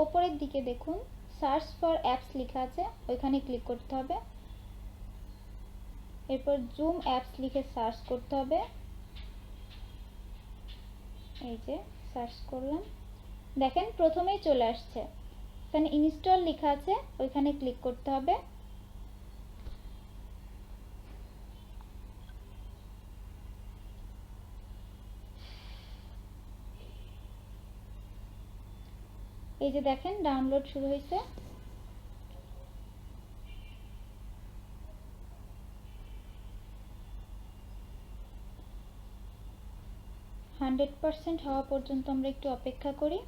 ওপরের দিকে দেখুন সার্চ ফর অ্যাপস লেখা আছে, ওইখানে ক্লিক করতে হবে। এরপর জুম অ্যাপস লিখে সার্চ করতে হবে। এই যে সার্চ করলাম, দেখেন প্রথমেই চলে আসছে। এখানে ইনস্টল লেখা আছে, ওইখানে ক্লিক করতে হবে। এই যে দেখেন ডাউনলোড শুরু হয়েছে। হান্ড্রেড পার্সেন্ট হওয়া পর্যন্ত আমরা একটু অপেক্ষা করি।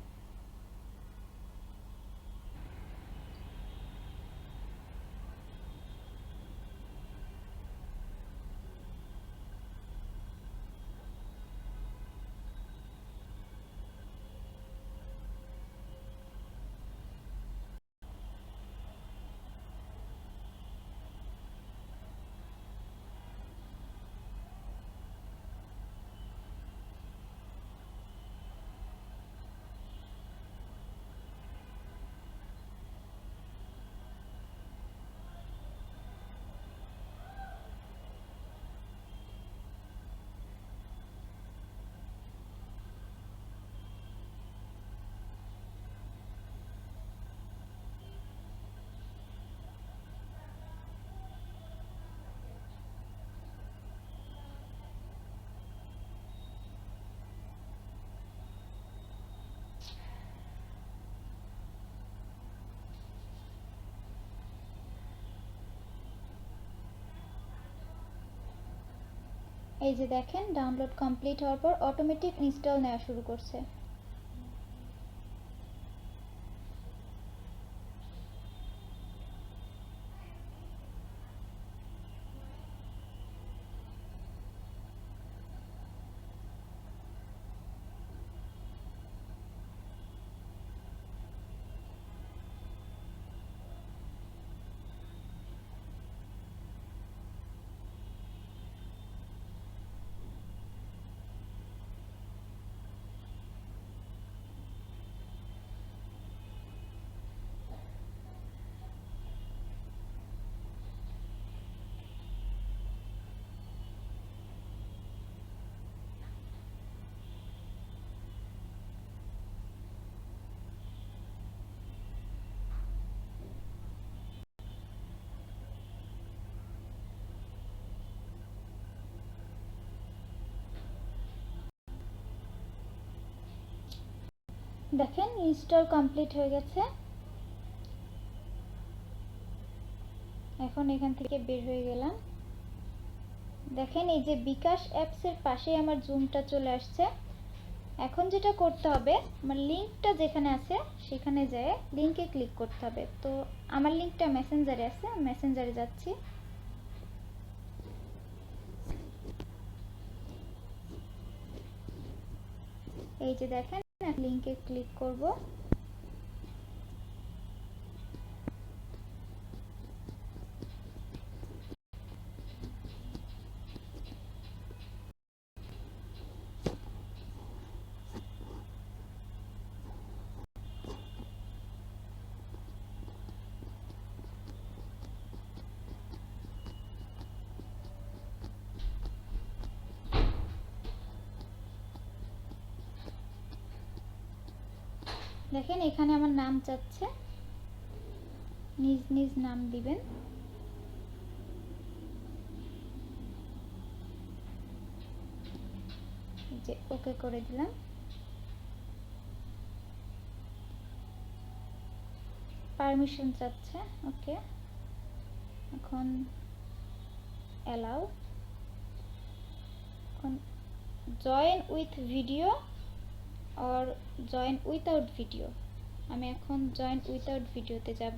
এই যে দেখেন ডাউনলোড কমপ্লিট হওয়ার পর অটোমেটিক ইনস্টল নেওয়া শুরু করছে। দেখেন ইনস্টল কমপ্লিট হয়ে গেছে। এখন এখান থেকে বের হয়ে গেলাম। দেখেন এই যে বিকাশ অ্যাপসের পাশে আমার জুমটা চলে আসছে। এখন যেটা করতে হবে, আমার লিঙ্কটা যেখানে আছে সেখানে যেয়ে লিঙ্কে ক্লিক করতে হবে। তো আমার লিঙ্কটা মেসেঞ্জারে আছে, মেসেঞ্জারে যাচ্ছি। এই যে দেখেন লিঙ্কে ক্লিক করব। দেখেন এখানে আমার নাম চাচ্ছে, নিজ নিজ নাম দিবেন। যে ওকে করে দিলাম। পারমিশন চাচ্ছে, ওকে। এখন অ্যালাউ। এখন join with video or join without video. আমি এখন জয়েন উইথাউট ভিডিওতে যাব।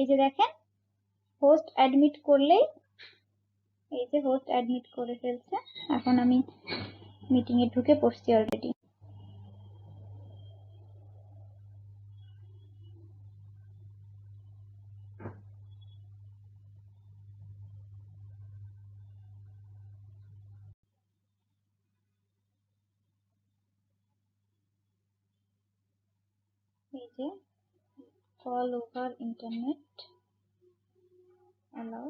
এই যে দেখেন হোস্ট অ্যাডমিট করলেই, এই যে হোস্ট অ্যাডমিট করে ফেলছে। এখন আমি মিটিং এ ঢুকে পড়ছি অলরেডি। এই যে কল ওভার ইন্টারনেট অ্যালাউ।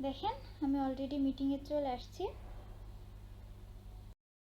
দেখেন আমি অলরেডি মিটিংয়ে চলে আসছি।